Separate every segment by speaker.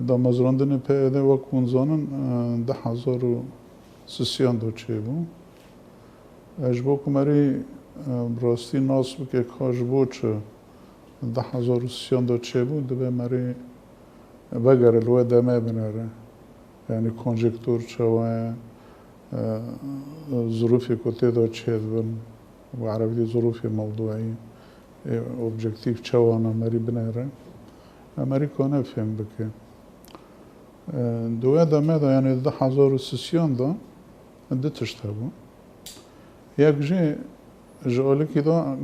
Speaker 1: دامزراندن پیاده و کنزانن 10,332 چه بود. اجبو کمری راستی ناس که کاش بود چه 10,332 چه بود دبه مری بگره لوه دمه بناره. یعنی کنجکتور چه و ظروفی کتی دا چه بن و عربی ظروفی موضوعی اوبجکتیف چه و آنا مری بناره. مری کنه فهم بکه. دوه دمه دا یعنی 10,332 ده تشته بود. یک جالی که دا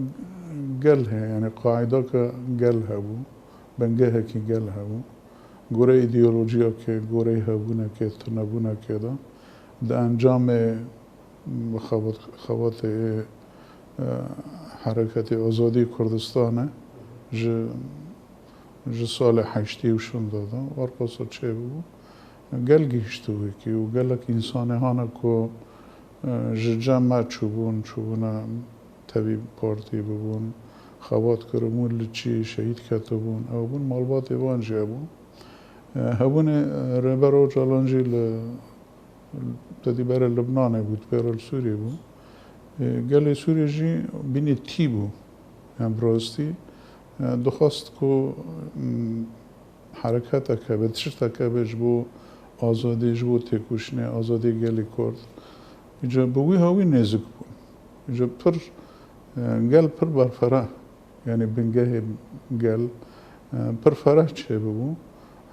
Speaker 1: گل ها یعنی قاعده که گل ها بود بنگه که گل ها بود گوره ایدئولوژیا که گوره هبونه که تنبونه که دا ده انجام خوات حرکت آزادی کردستانه ج سال 80 وشون دادا ورقصه چه بود گل گیشتوی که و گلک انسانه هانه که جمع چوبون تبی پارتی ببون خوات کرمون لچی شهید کتبون او بون مالبات ایوان جابون هبون ربرو جالانجی تدی بر لبنان بود بر سوریه بود گل سوریه جی بینی تی بود هم براستی دخواست که حرکت که به تشت که بجبو آزادی جبو تکوشنه آزادی گلی کرد اینجا بوی هاوی نزدیک بود اینجا گل پر برفره یعنی بنگه گل پر فرح چه بود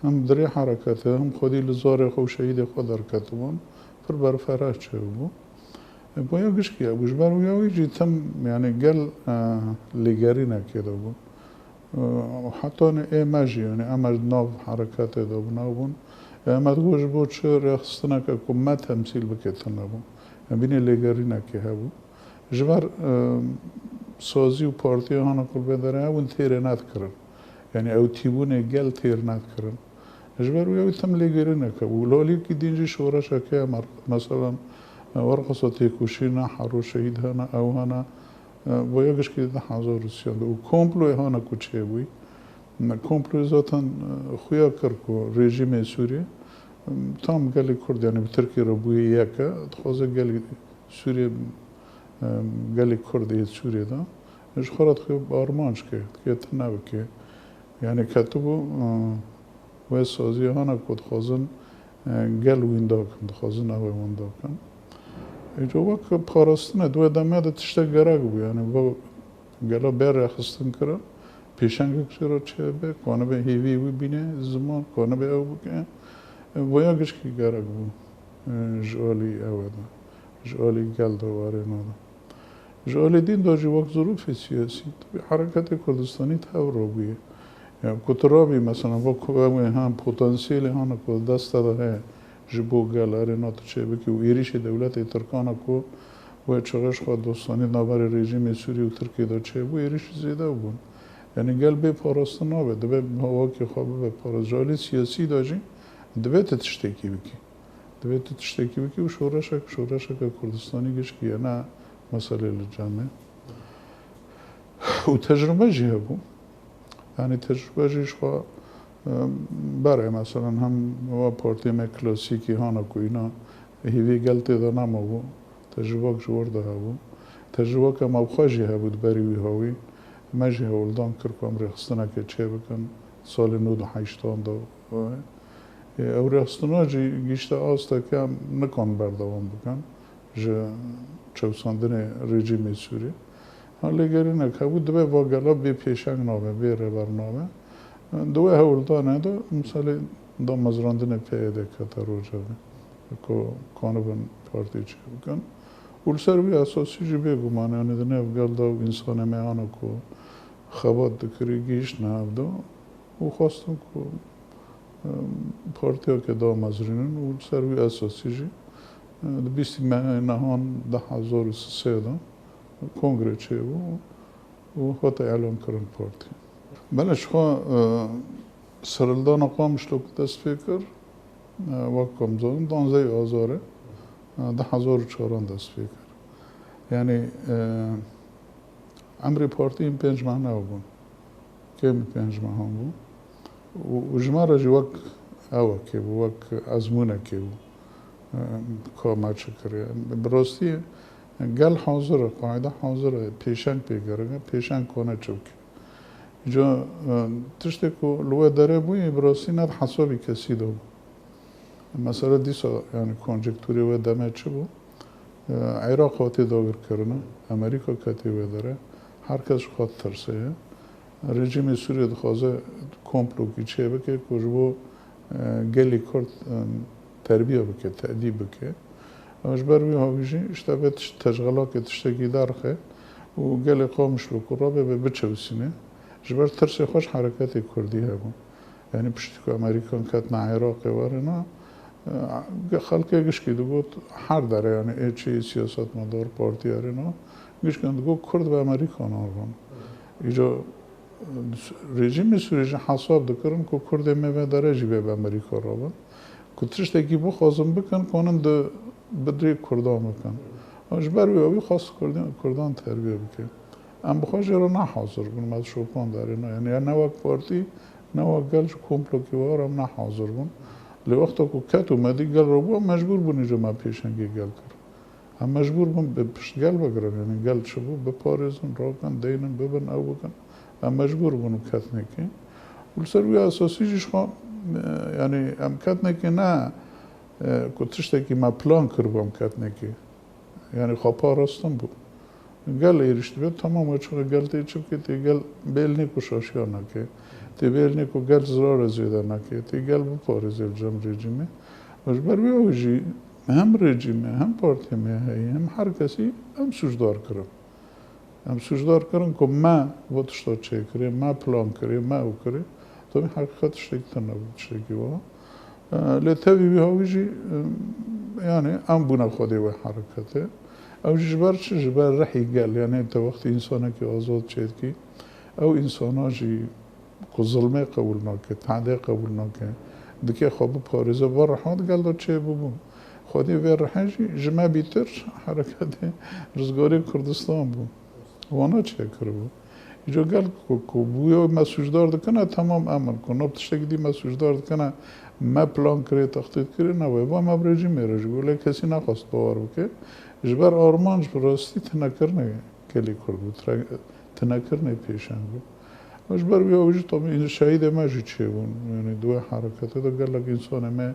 Speaker 1: هم دری حرکته هم خودی لزار خو شهید خود حرکت بود پر برفره چه بود باید گوش کیا گوش بروی هاوی جی تم یعنی گل لگری نکیده بود حتی ای مجی یعنی امر ناو حرکت دو نبون امر گوش بود چه رخصتنه که کمت تمثیل بکتن نبون بینی لگری نکیه بود جبر سازی و پارتی هانا کل بداره اون تیره ند کرن یعنی او تیبونه گل تیر ند کرن جبر وی تم لگری نکه ولالی که دینجی شورش که مثلا ورقصه تیکوشینا حرو شهید هانا او هانا باید که 10,332 و کمپلوی هانا کچه بوی کمپلوی ذاتن خویا کرد که رژیم سوریه تام گلی کرد یعنی به ترکیه رو بوی یکه خوازه گلی سوریه گلی کردی سوریه دا اش خورد خوب آرمانش کرد که تنها که یعنی کتبو و سازی هانا کد خوازن گل ویندا کن خوازن اوه ویندا کن اینجا وقت پاراستنه دو دمه ده تشته گرگ بو یعنی با گلا بر رخستن کرد پیشنگ کشور چه به کانه به هیوی بو بینه زمان کانه به او بکنه باید که گرگ بو جالی اوه دا جالی گل دواره نادا جالی دین داجی وقت ظروف سیاسی حرکت کردستانی تاور بویه کترابی مثلا وقت هم پتانسیل هانا که دست داره جبو گل ارنات چه بکی و ایریش دولت ترکانه که و چقدر خود دوستانی نبر رژیم سوری و ترکیه دا چه بو ایریش زیده بون یعنی گل به پاراستن نبود دبه هوا که خواب به پاراست جالی سیاسی داجی دبه تشتکی بکی دبه تشتکی بکی و شورش که کردستانی گش کیه نه مسئله لجامه و تجربه جیه بو یعنی تجربه جیش خواه برای مثلا هم و پارتی میں کلاسیکی هانا کو اینا هیوی گلتی دا نما بو تجربه جور ده بو تجربه که موخاجی ها بود بری وی هاوی مجی هولدان کرکم رخصتنه که چه بکن سال 98 دا او رخصتنه جی گیشته آستا که نکن بردوام بکن جه چوساندن رژیم سوری حالا گری نکه بود دبه با گلا بی پیشنگ نامه بی ربر نامه دوه هولدانه دا مثلا دا مزراندن پیاده کتا رو جاوه که کانوبن پارتی چه بکن اول سر بی اساسی جی بگو مانه یعنی دنه افگل دا و انسان میانه که خواد دکری گیش نه دا و خواستم که پارتی ها که دا مزرینن اول سر بی اساسی جی بیستی نهان 10,300 دا کنگره چه بود و خواهد اعلام کرن پارتی بله شما سرالدان قامش لوک دست فکر وقت کم زدن 12 آذاره 10,400 دست فکر یعنی امری پارتی این 5 ماه نبود که 5 ماه هم بود و جمعه را جی وقت اوه که وک ازمونه که کامچ کره براستی گل حاضره قاعده حاضره پیشنگ پیگره پیشنگ کنه چوک جا تشته کو لوه داره بوی براستی ند حسابی کسی دو مثلا دیسا یعنی کنجکتوری و دمه چه بو عراق خواهی داگر کرنه امریکا کتی و داره هر کس خواهد ترسه رژیم سوریه دخوازه کمپلو کی چه بکه کج بو گلی کرد تربیه بکه تأدیب بکه اش بروی هاویجی اشتبه تشغلا که تشتگی درخه و گلی قامش رو کرابه به بچوسینه جبر ترس خوش حرکت کردی هبون یعنی پشتی که امریکان کتنا عراق وارنا خلقه گش که دو هر داره یعنی ایچی سیاست مدار پارتی آرنا گش که دو کرد به امریکان آرگان ایجا رژیم سوریه حساب دکرن که کرد میوه داره جیبه به امریکا رابن که تشتگی بو خازم بکن کنن ده بدری کردان بکن اش بروی آبی خواست کردان تربیه بکن ام بخواهش را نه حاضر بون از شوپان داره نه یعنی نه وقت پارتی نه وقت گلش کمپلو که وارم نه حاضر بون لی وقتا که کت اومدی گل رو بو مجبور بونی جو ما پیشنگی گل کرد هم مجبور بون به پشت گل بگرم یعنی گل چه بو بپارزن را کن دینن ببن او بکن هم مجبور بونو کت نکی ول سروی اساسی جیش خواه یعنی ام کت نکی نه که تشتکی ما پلان کربام کت نکی یعنی خواه پارستم بود گل ایرشت بیاد تمام اچه گل تی چه که تی گل بیل نیکو شاشیا نکه تی بیل نیکو گل زرار زیده نکه تی گل بپارزیل جم رژیمه وش بروی اوجی هم رژیمه هم پارتی هایی هم هر کسی هم سوشدار کرم هم سوشدار کرم که ما واتشتا چه کری ما پلان کری ما او کری تو می حقیقت شکتا نبود شکی وا لیتوی بی هاویجی یعنی ام بونه خودی و حرکته او جبر چه جبر رحی گل یعنی تا وقتی انسانه که آزاد شد کی او انسانا جی که ظلمه قبول نکه تعدیه قبول نکه دکه خواب پارزه و رحمت گل داد چه ببون خودی و رحجی جمع بیتر حرکت رزگاری کردستان بود وانا چه کرده اینجا گل که بویا مسوجدار دکنه تمام عمل کن نبت شکلی مسوجدار دکنه ما پلان کری تخطیط کری نوی با ما برجی میرجی ولی کسی نخواست باور بکه جبر آرمانش براستی تنکرنه کلی کرد بود تنکرنه پیشن بود جبر بیا وجود طبعا این شهید ما جی چه بون یعنی دو حرکته دا گلک انسان ما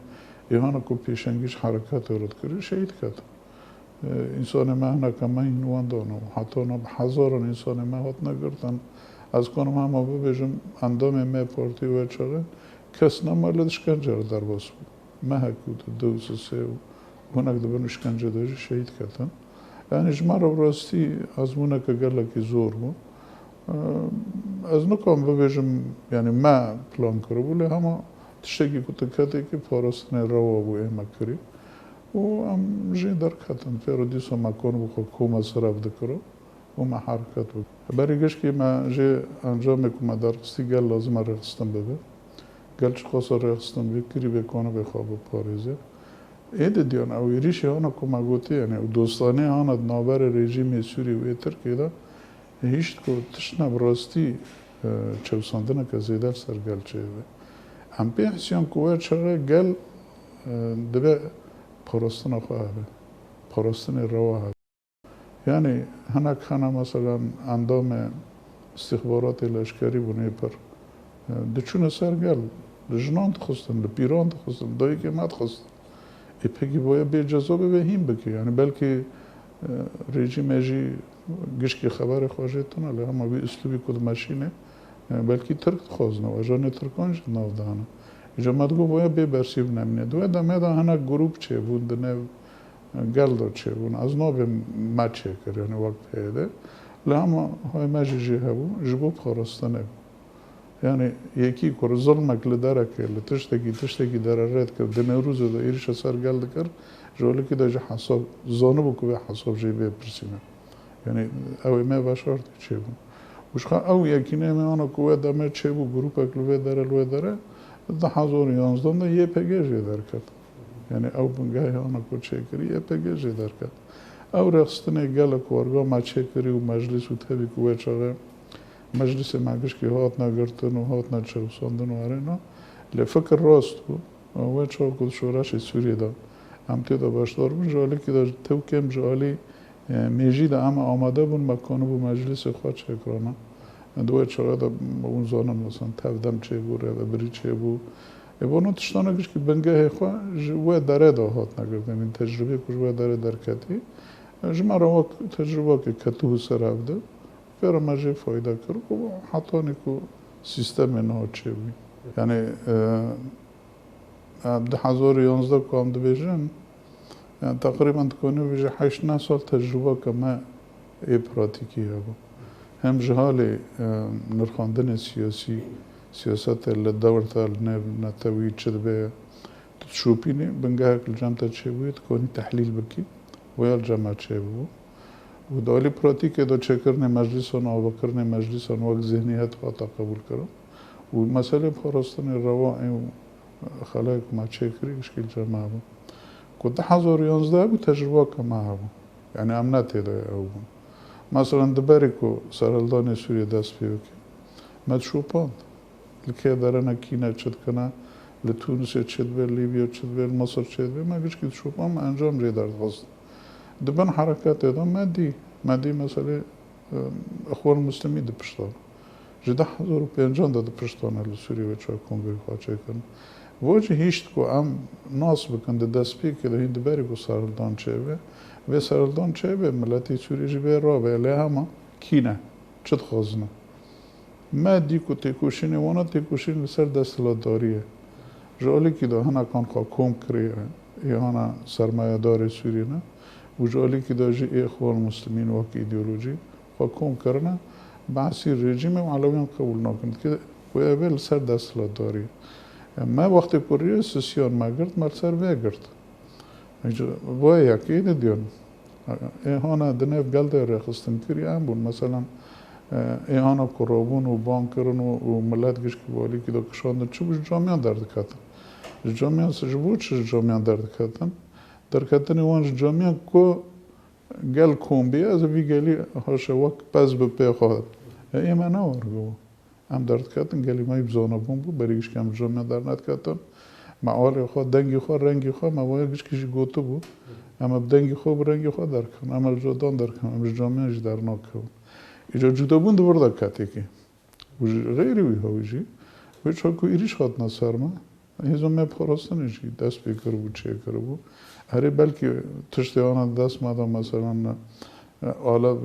Speaker 1: ایهانا که پیشنگیش حرکت رد کرد شهید کرد انسان ما هنه که ما این نوان دانم حتی نب هزاران انسان ما هات نگردن از کنم همه ببیجم اندام ما پارتی و چاره کس نمالد شکنجه در باس بود ما هکود دو سه هناك دبن işkence doji şehit katan. Yani jmara vrasti azmuna ka gala ki zor bu. Az nukom bebejim yani ma plan karbule ama tişteki kutakate ki parasını rava bu emakri. O am jidar katan pero diso ma konu bu kuma saraf dikro. O ma harkat bu. Barigeş ki ma je anjame kuma darsti gel lazım arastan bebe. Gel çıkasa arastan bir kiri be konu be khabu parize. ایده دیان اویریش آنها کما گوتی یعنی دوستانه آنها نابر رژیم سوری و ترکیه دا هیچ کو تشنا براستی چوساندن که زیدر سرگل چه به هم به حسیان کوه چرا گل دبه پرستن خواه پرستن رواه یعنی هنک خانه مثلا اندام استخبارات لشکری بونه پر دچون سرگل لجنان خواستن لپیران خواستن دایی که مد خواستن پکی باید به جذابه به هیم بکی یعنی بلکه رژیم اجی گشکی خبر خواهد تونه لی همه بی اسلوبی کد ماشینه بلکه ترک خوازنه و اجانه ترکانش ناو دهانه ایجا مدگو باید به برسیب نمینه دوه دمه دا هنه گروپ چه بود دنه گل دا چه بود از نو به ما چه کر یعنی وقت پیده لی همه های مجی جی هبو جبو پارستانه yani yeki kor zulmek li dereke li tiştekî deraret kir di Newrûzê de êrişa ser gel dikir ji holekî de ji hesab zanibû ku vê hesab jê bê pirsîne yani ew ê me veşart çêbûn wişxa ew yekînê me ana ku wê deme çêbû grupek li vê dere li vê dere di 2011 de YPG jê derket yani ew bingehê ana ku çêkirî YPG jê derket ew rexistinê gelek warga me çêkirî û meclis û tevî ku wê çaxe مجلس معگش که هات نگرتن و هات نچوساندن و آره نه لفکر راست بود و چه کد شورش سوریه دا هم تیدا باشدار بون جالی که دا تو کم جالی میجی دا اما آماده بون مکانو بو مجلس خواه چه کرانه دوی چرا دا اون زانن مثلا تفدم چه بو و بری چه بو بانو تشتانه کش که بنگه خواه جوه داره دا هات نگردم این تجربه که جوه داره درکتی جمع رو تجربه که کتوه سر هفته فیرا مجه فایده کرد و حتی نیکو سیستم نه چه بی یعنی 2011 که هم بیشن تقریبا تکونه بیشه 8 سال تجربه که ما ای پراتیکی هبو هم جهالی نرخاندن سیاسی سیاست لدورت نتوی چد به تشوپینی بنگه کل جمعه چه بود کنی تحلیل بکی ویال جمعه چه بود و دالی پراتیک دا چه کرنه مجلسان آوا کرنه مجلسان وقت ذهنیت خواهد قبول کرد و مسئله پاراستن روا این خلایق ما چه کری اشکیل جمعه بود که 2011 بود تجربه که ما بود یعنی امنت دای او بود مثلا دبری که سرالدان سوریه دست بیو که مدشوپاند لکه دارن کینه چد کنه لتونس چد بر لیبیا چد بر مصر چد بر ما گوش که شوپان انجام ریدارد خواست دبن حرکت دادم مدی مثلا اخوان مسلمی ده پشتان جده 1050 ده پشتان لسوریه و چای کنگوی خواه چای کنه وجه هیچ که ام ناس بکن ده دست پی که ده هند بری که سرالدان چه به و سرالدان چه به ملتی سوریه جبه را به اله همه کینه چد خوازنه ما دی که تکوشینی وانا تکوشین لسر دستلات داریه جالی که ده هنه کان خواه کم کریه یا هنه سرمایه دار سوریه نه و جالی که ده جی اخوان مسلمین وقت ایدئولوژی خواه کم کرنه بعثی رژیم و علویان قبول نکند که و اول سر دستلات داریه ما وقتی پریه سسیان ما گرد مر سر وی گرد وای یکی دیون هانا دنیف گلده رخستن کری هم بون مثلا ایهانا کرابون و بانکرن و ملت گش که والی که دا کشاندن چه بوش جامعان درد کتن جامعان سجبو چه جامعان درد کتن در کتن وانش جامعان که گل کومبی از وی گلی هاشه وقت پس به پی خواهد ایمه نوارگو هم درد کتن گلی مایی بزانه بون بود بریگش که هم جامعان در ند کتن معالی خواه دنگی خواه رنگی خواه موایی گش کشی گوتو بود اما بدنگی خواه برنگی خواه در کن اما جدان در کن اما جامعانش در ناکن ایجا جدا بون دور دا کتی که غیری وی هاویجی وی چاکو ایریش خواهد نصر ما هیزا می پاراستنشی دست بکر بود چه کر بود هری بلکه تشتی آنها دست مادم مثلا آلا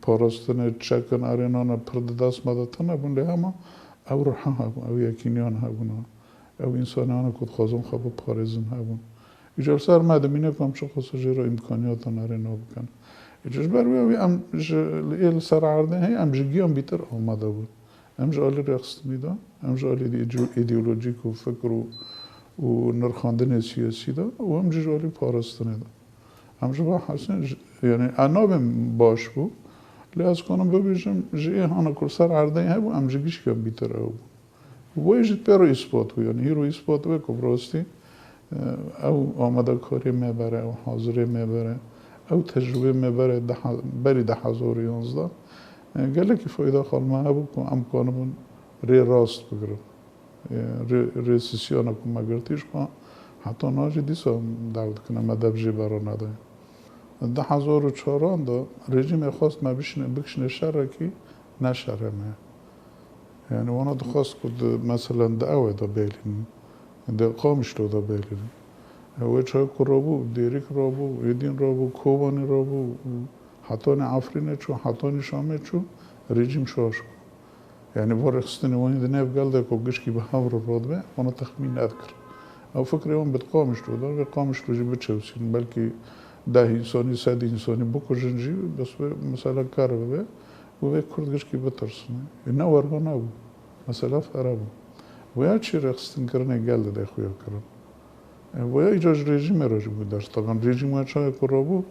Speaker 1: پاراستن چکن ارینانا پرد دست مادا تنه بون لی همه او روحان ها بون او یکینیان ها بون او انسانیان کد خوازم خواب پارزن ها بون ایجا سر مدمینه کم چه خواست جرا امکانیات ارینا بکن ایجاش بروی ام ایل سر عرضه هی ام جگیام بیتر آمده بود ام جالی رقص میدا ام جالی ایدئولوژیک و فکر و نرخاندن سیاسی دا و ام جالی پاراستنه دا ام جا حسن یعنی انابم باش بود لیاز کنم ببیشم جه هانا کل سر عرضه هی بود ام جگیش کم بیتر او ویجت پیرو اثبات بود یعنی هیرو اثبات بود که براستی او آمده کاری میبره او حاضری میبره او تجربه میبره بری 2011 گله که فایده خال ما بود که امکانه بون ری راست بگرم ری سیسیانه که ما گرتیش که حتی ناجی دیسا دعوت کنه مدب جی برا نده 2004 دا رژیم خواست ما بکشنه شره که نشره ما یعنی وانا دخواست که مثلا دعوه دا بیلین ده قامش دا بیلین و چه کرابو دیریک رابو ایدین رابو کوبانی رابو حتی عفرینه چو حتی شامه چو رژیم شاش یعنی وارخستنی وانی دنیف گلده که گشکی به هم رو راد به وانا تخمین ندکر او فکر اون بد قامش رو دار و قامش رو جی بچوسین بلکه 10 انسانی 100 انسانی بکشن جی بس مثلا کار به و کرد گشکی بترسنه نه ورگا نبود مثلا فرابو و یا چی رخستن کرنه گلده ده خویا کرن و یا ایجاج رژیم راجع بود درست طبعا رژیم ها چای کرابو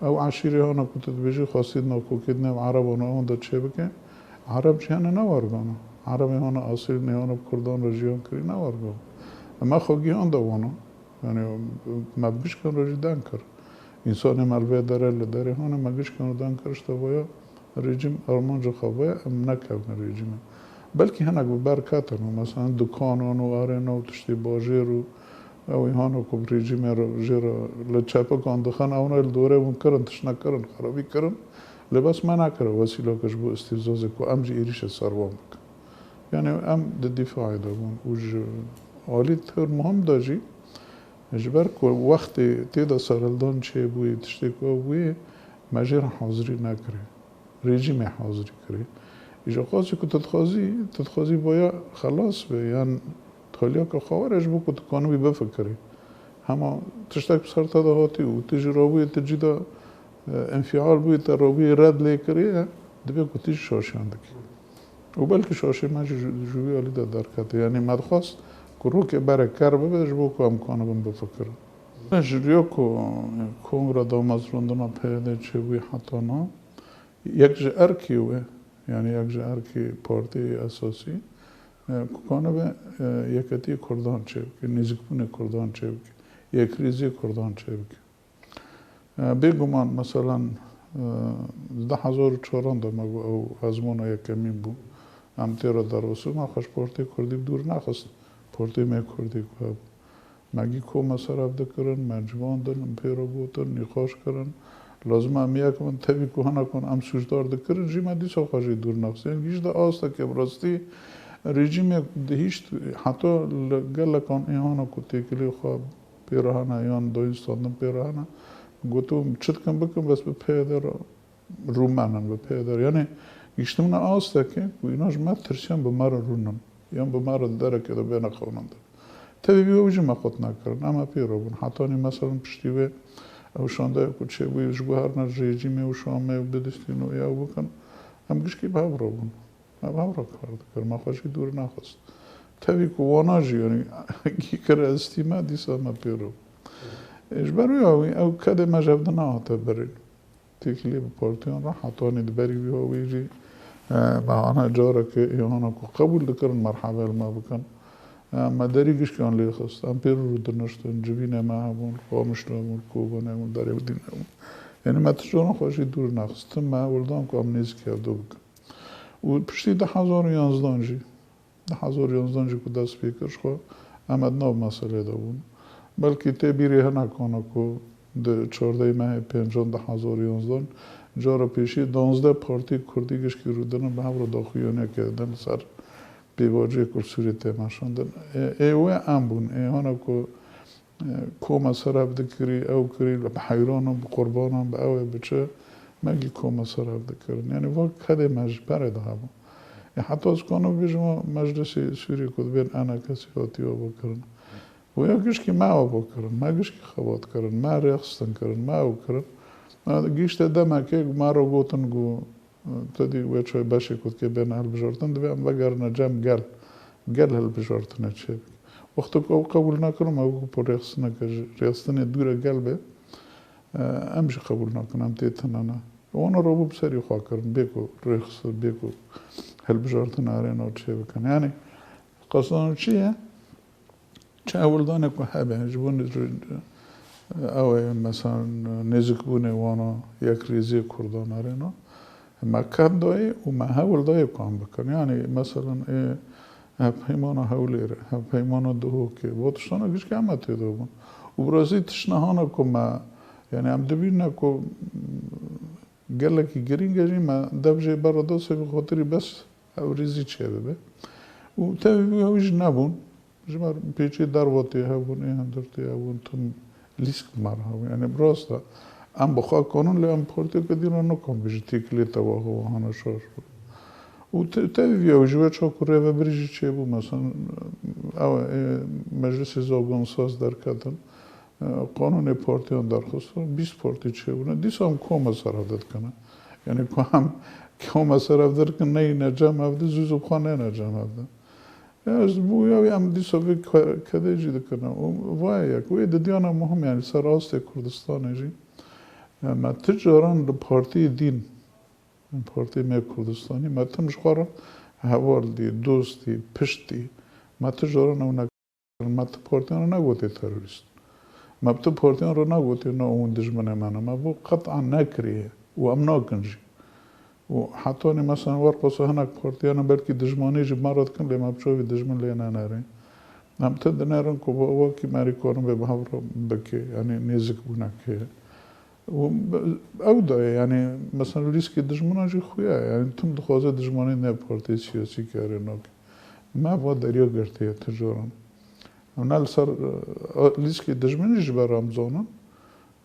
Speaker 1: او عشیری ها نکوتد بیجی خواستید ناکوکید نم عرب ها نام داد چه بکن عرب جهان نوارگانه عرب ها اصیل نیان کردان را جیان کری نوارگان ما خوگی ها دوانه یعنی مبگیش کن راجع دن کر انسان ملوه داره لداره ها مبگیش کن دن کرشت و یا رژیم آرمان جا خوابه ام نکبن رژیم بلکه هنگ برکت مثلا دکانان و آرنا و تشتی باجر و او ایهانو کو رژیم رو جرا لچاپ کاندخان اونا دوره اون کرن تشنا کرن خرابی کرن لباس ما نکره وسیله کش بو استفزاز کو امجی ایریش سروام بک یعنی ام دفاع دابون وج عالی تر مهم داجی اجبر کو وقت تیدا سرالدان چه بوی تشتی کو بوی مجر حاضری نکره رژیم حاضری کره ایجا خاصی که تدخوازی باید خلاص به یعنی تالیا که خواهرش بو که تکانوی بفکری همه تشتک بسر تدهاتی و تیجی رابوی تیجی دا انفعال بوی تا رابوی رد لیکری دبی که تیجی شاشیان دکی و بلکه شاشی مجی جوی علی دا درکتی یعنی مدخواست که رو که برای کر ببیدش بو که امکانو بم بفکرم جریا که کنگره داماز روندنا پیده چه بوی حتی نا یک جه ارکیوه یعنی یک جه ارکی پارتی اساسی کانه به یکتی کردان چه بکی نزدیکبون کردان چه بکی یک ریزی کردان چه بکی بگمان مثلا 10,004 مگو او ازمونا یکمین بو ام تیرا در وسو ما خوش پارتی کردی دور نخست پارتی می کردی که مگی کو مصرف دکرن مجبان دن پیرا بوتن نخواش کرن لازم هم یک من تبی که هنر کن ام سوزدار دکرن جیما دیسا خواهی دور نخست یعنی گیش دا آستا که براستی رژیم هیچ حتی گله کن ایهانا که تکلی خواب پیراهنه ایهان داینستاندن پیراهنه گوتم چت کن بکن بس به پیدر رومنن به پیدر یعنی گیشتمونه آستا که ایناش ما ترسیان به مرا رونن یعنی به مرا داره که دا بین خوننده تبی بیوجی ما خود نکرن اما پیرا بون حتی نی مثلا پشتیوه او شانده که چه بویش گوهر نر رژیمه و شامه و بدستینو یا بکن هم گشکی باورا بون باورا کرد ما خوشی دور نخواست تبی که واناجی یعنی کی کره استیما دیسا ما پیرا اجبروی او کده مجبده نهاته برین تکلی به پارتیان را حتی نید بری بیویجی با آنها جاره که ایهانا که قبول دکرن مرحبا ما بکن ما دریگش که آن لیخست ام پیر رو درنشتن جبینه ما همون خامشتو همون کوبانه همون داری بدین همون یعنی ما تجاران خوشی دور نخستم ما ولدان که ام نیز کرده بکن و پشتی 10,011 جی 10,011 جی که دست بیکرش خواه امد ناب مسئله دابون بلکه تی بیری هنه کنه که 14 ماه 5,011 جارا پیشی 12 پارتی کردیگش که رو دنن به هم رو داخویانه کردن سر بیواجه کل سوری تیماشاندن ایوه ام بون ایهانا که کوما صرف دکری او کری بحیرانم بقربانم به اوه بچه مگی کوما صرف دکرن یعنی واقع کده مجبره ده هم حتی از کنو بیشم مجلس سوری کد بین انا کسی هاتی ها بکرن و یا گیش که ما ها بکرن ما گیش که خواد کرن ما ریخستن کرن ما او کرن گیش ده دمه که ما رو گوتن گو تدی وچه باشه کد که بین هل بجارتن دویم وگرنه جمع گل هل بجارتنه چه بگی وقتی که او قبول نکنم او پر ریخستنه دوره گل به امش قبول نکنم تیتنه نه وانا رو بسری خواه کرن بیکو ریخست بیکو هل بجارتنه آرینه چه بکن یعنی قصدانو چیه؟ چه اول دانه که هبه جبون اوه مثلا نزک بونه وانا یک ریزی کردان آرینه ما کم دایی و ما هول دایی کام بکن یعنی مثلا پیمانا هولیره پیمانا دهو که واتشتانا گیش که همه تیده بون و برازی تشنهانا که ما یعنی هم دبیرنا که گله که گرینگه جی ما دبجه براداسه به خاطری بس ریزی چه ببه و تاوی هویج نبون جمار پیچی درواتی هبون هم درتی هبون تم لیسک مار هبون یعنی براستا ام بخواه کنون لی ام پارتی که دیران نکن بیجی تیکلی تواقع و هانا شاش بود و تاوی هویجوه چا کره و بریجی چه بود مثلا مجلس زاگان ساز در کتن قانون پارتیان درخواستن 20 پارتی چه بودن دیسا هم که مصرف داد کنه یعنی که مصرف داد کنه نه نجم هفته زوزوب خانه نجم هفته از بویاوی هم دیسا بی کده جیده کنه وای یک وی دیانا مهم یعنی سر آسته کردستان جی ما تجاران پارتی دین پارتی می کردستانی ما تمش خوارم حوال دی دوستی پشتی ما تجاران او نکردن ما پارتیان رو نگوتی تروریست ما تو پارتیان رو نگوتی نه اون دشمن منه ما بو قطعا نکریه و ام ناکنجی و حتی مثلا ورقصه هنک پارتیان بلکه دشمنی جب مرد کن لی ما بچوی دشمن لی نره هم تدنارن کو با کی ماری کارم به بهار بکی یعنی نزدیک بونا که و او دا یعنی مثلا ریسک دشمنا جی خویا یعنی تم دخوازه دشمنی نه پارتی سیاسی کاره نک ما با دریا گرته تجارم اونال سر ریسک دشمنی جبر رمضانم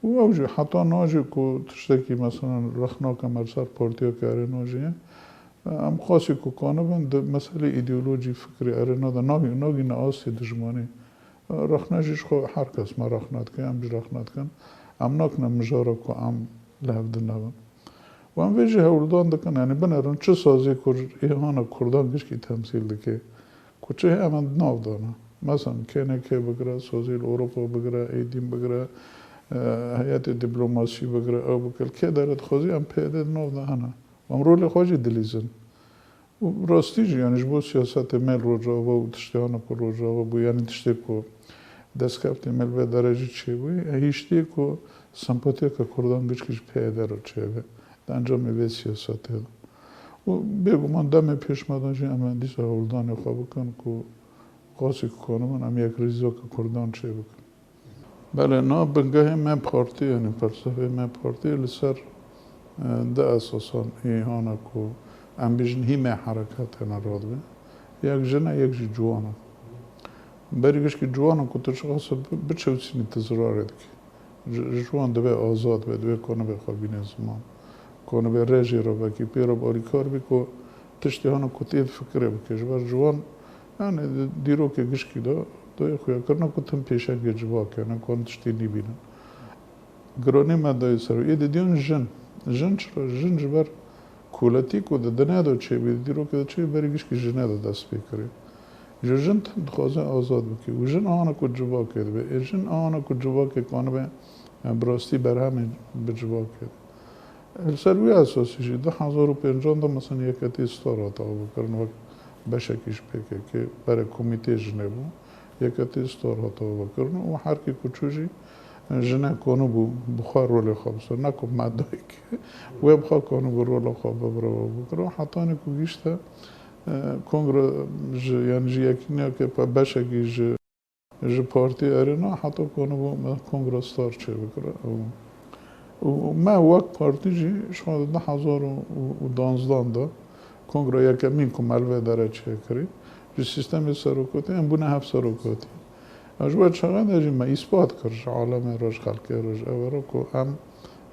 Speaker 1: و اوجه حتی ناجی کو تشتکی مثلا رخنا کمر سر پارتیا کاره ناجیه ام خاصی کو کانه بند مسئله ایدئولوژی فکری ارنا دا ناگی ناسی دشمنی رخناجیش خو هر کس ما رخنات که ام رخنات کن ام نکنم مجاره کو ام لحظه دنبال و ام ویجه هولدان دکن یعنی بنرن چه سازی کر ایهانا کردان گش کی تمثیل دکه کوچه همان ناو دانا مثلا کنه که بگره سازی اروپا بگره ایدیم بگره هیئت دیپلماسی بگره او بکل که دارد خوزی ام پیدا ناو دانا ام رول خواجی دلیزن راستی جی یعنی جبو سیاست مل روجاوا و تشتیانا کو روجاوا بو یعنی تشتی کو دستکفت مل به درجه چی بو هیچتی کو سمپاتیا که کردان گچکش پیدا رو چی بو انجام به سیاست و بگو من دم پیش مدن جی اما دیسا هولدان خواب کن کو قاسی کنم ام یک ریزا که کردان چی بکن بله نه بنگاه من پارتی یعنی فلسفه من پارتی لسر ده اساسا ایهانا کو ام بیشن هیمه حرکت نراد به یک جنه یک جوانا بریگش که جوانا کو تشخص بچوسینی تزرارد که جوان دوی آزاد به دوی کنه به خوابین زمان کنه به رژی رو بکی پیرو باری کار بکو تشتیهانا کو تید فکره بکش بر جوان یعنی دیرو که گشکی دوی خویا کرنا کو تم پیشک جوا کنه کن تشتی نبینن گرانی مدای سر ایده دیون جن چرا جن جبر کولتی کو دنیا دو چه بید دیرو که چه بریگش که جنه دو دست بکره جن تن خوازه آزاد بکی و جن آنا کو جوا کرد به جن آنا کو جوا که کنه به براستی بر همه به جوا کرد سروی اساسی شد 2050 دا مثلا یکتی استارات آب کرن وقت بشکیش بکه که برای کمیته جنه بو یکتی استارات آب کرن و هر کی کچوشی جنه کنه بو بخار رول خواب سر نکو مدایی که و بخار کنه بو رول خواب برای بکره و حتی نکو گیشته کنگره یعنی جی یکی نیا که پا بشکی جی پارتی ارنا حتی کنه بو کنگره ستار چه بکره و ما وقت پارتی جی شما 2012 دا کنگره یکی مین کم الوه داره چه کری جی سیستم سروکاتی هم بونه هفت سروکاتی اجواد چقدر جی ما اثبات کرد عالم روش خلقی روش اورا که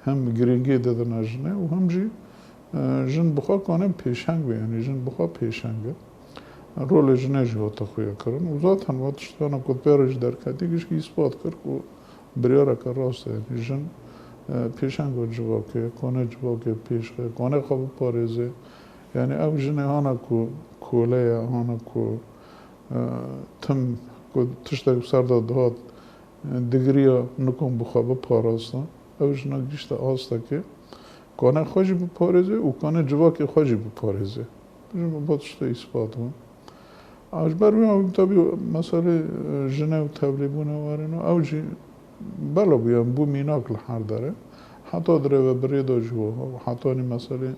Speaker 1: هم گرینگی دادن جنه و هم جی جن بخوا کنم پیشنگ به یعنی جن بخوا پیشنگه رول جنه جی هاتا خویا کرن و ذاتن واتشتانا کد پیرش در کدیگش که اثبات کرد که بریاره که راسته یعنی جن پیشنگ و جوا که کنه جوا که پیش که کنه خواب پارزه یعنی او جنه هانا که کوله هانا که تم که تشتاق سرده دهات دگریا نکن بخواب پاراسته او جنه گیشته آسته که کنه خوشی بپارزه و کنه جوا که خوشی بپارزه با تشته اثبات بود آج بروی او تابی مسئله جنه و تبلیبونه وارن او جی بلا بیان بو میناک لحر داره حتی داره و بریده جوا و حتی این مسئله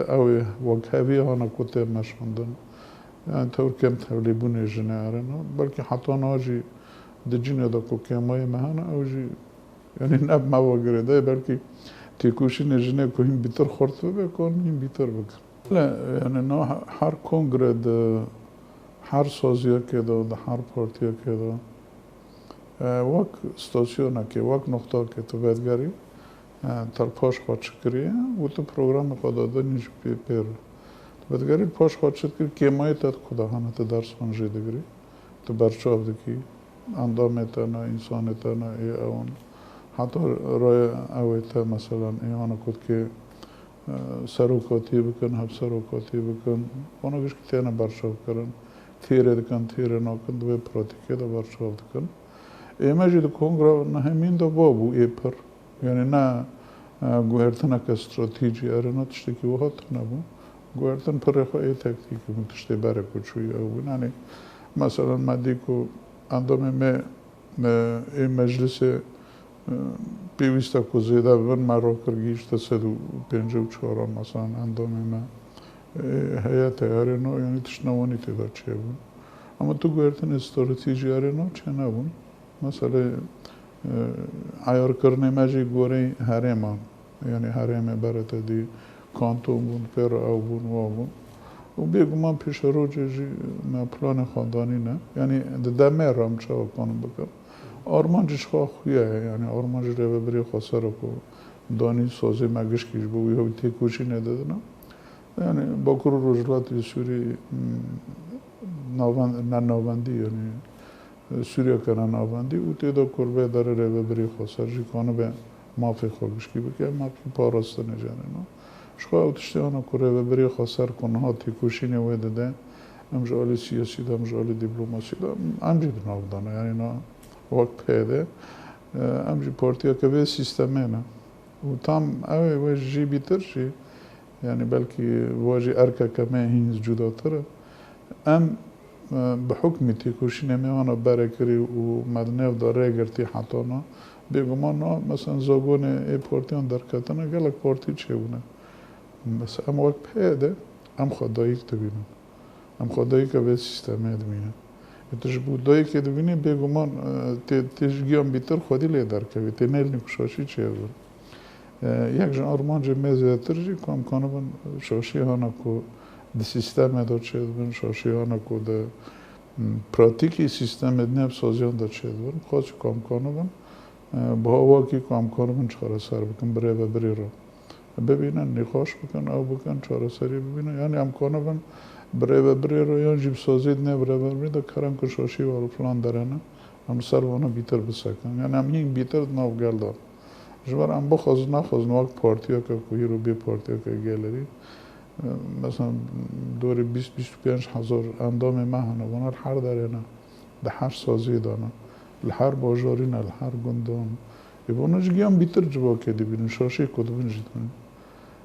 Speaker 1: او وکهوی هانا کته مشوندن یعنی طور کم تبلیبونه جنه ارن بلکه حتی ناجی ده جنه دا که کمای مهانه او جی یعنی نب موا گرده بلکه تیکوشی نجنه که این بیتر خورد بکن این بیتر بکن یعنی نه هر کنگره ده هر سازیه که ده هر پارتیه که ده وک ستاسیونه که وک نقطه که تو بدگری تر پاش خواهد شکریه و تو پروگرام خواهد داده نیش پیر بدگری پاش خواهد شکری که مایی تد خدا هنه تا درس خانجی دگری تو برچاو دکی اندامتا نه انسانتا نه ای اون حتی رای اویتا مثلا ایهانا کد که سروکاتی بکن هف سروکاتی بکن اونا گوش که تینا برچاو کرن تیره دکن تیره ناکن دوی پراتیکه دا برچاو دکن ایمه جی دو کنگره نه همین دا بابو ای پر یعنی نه گوهرتنا که استراتیجی اره نه تشتکی وحات نبو گوهرتن پر خواه ای تکتیکی من تشتی بره کچوی او یعنی مثلا ما دیکو اندامه ای مجلس پیوسته که زیده ببین مرا کرگیشته 154 مثلا اندامه ما هیئت اره نو یعنی تشنوانی تیدا چه بود اما تو گویرتن استراتژی نه چه نبون مثلا عیار کرنه مجی گوری هرمان یعنی هرم برات دی کانتون بون پر او بون و بون و بیگمان پیش رو جی ما پلان خاندانی نه یعنی دمه رام چه کنم بکر آرمانجش خویه یعنی آرمانج رو ببری خسر کو دانی سازی مگش کیش بگویی هایی تکوشی نداده نه یعنی با کرو روزلات سوری ناوندی یعنی سوریا کنن ناوندی او تیدا کربه داره رو ببری خسر جی کانو به مافی خوگش کی بکه مافی پاراسته نجانه نه شخوا اوتشتی آنا که رو ببری خسر کنه ها تکوشی نویده ده امجالی سیاسی ده امجالی دیپلوماسی ده امجید ناودانه یعنی نه وقت پیده امجی پارتیا که به سیستمه نه و tam ev jî bîtir jî yani belkî wajî erkeke me hîn cudatir e em bi hukmî têkoşînê me wana berekirî û mednev da rêgirtî hetana bêguman na mesela zagonê ê partiyan derketine gelek partî çêbûne mesela em wek pê de em xwe dayîk dibînin em xwe dayîka vê sîstemê dibînin tu ji bo dayîkê dibînî bêguman tê ji giyan bîtir xwedî lê derkevî tê nêlînî ku şaşî çêbin یک جن آرمان جمعه ترجی کام کنم شاشی هانا کو د سیستم داد شد بن شاشی هانا کو د پراتیکی سیستم نب سازیان داد شد بن خواهد کام کنم با واقعی کام کنم چهار سر بکن بره و بری رو ببینن نخواش بکن او بکن چهار سری ببینن یعنی هم کنم بره و بری رو یا جیب سازید نه بره و بری دا کرم که شاشی و فلان داره نه هم سر وانا بیتر بسکن یعنی هم این بیتر ناو گل دار جوار ام بخواز نخواز نوک پارتیا که کوی رو بی پارتیا که گلری مثلا دور 20-25 هزار اندام مهنه ونر هر داره نه ده هر سازی دانه لهر باجاری نه لهر گندان ایوانش گیم بیتر جوا که دی بینن شاشی کدو بینجید من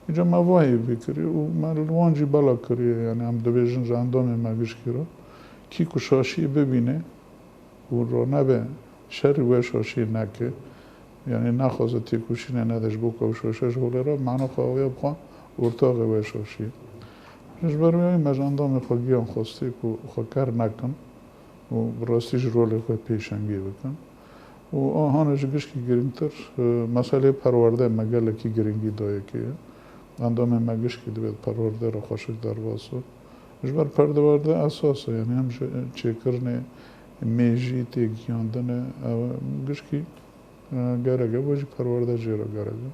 Speaker 1: اینجا موایی بکری و من وانجی بالا کریه یعنی هم دو بیجن اندام مگش کرا کی که شاشی ببینه و رو نبه شر و شاشی نکه یعنی نخواست تکوشینه ندش بو که شاشش هوله را معنا خواهی بخواه ارتاق و شاشی جبر میای مجاندام خواهیان خواستی که خواه کر نکن و راستیش رول خواه پیشنگی بکن و آهانش گشکی گرینتر مسئله پرورده مگل کی گرینگی دایه که اندام مگش که دوید پرورده را خوشک در واسو جبر پرورده اساسه یعنی هم چه کرنه میجی تیگیاندنه گشکی گرگه باجی پرورده جیرا گرگه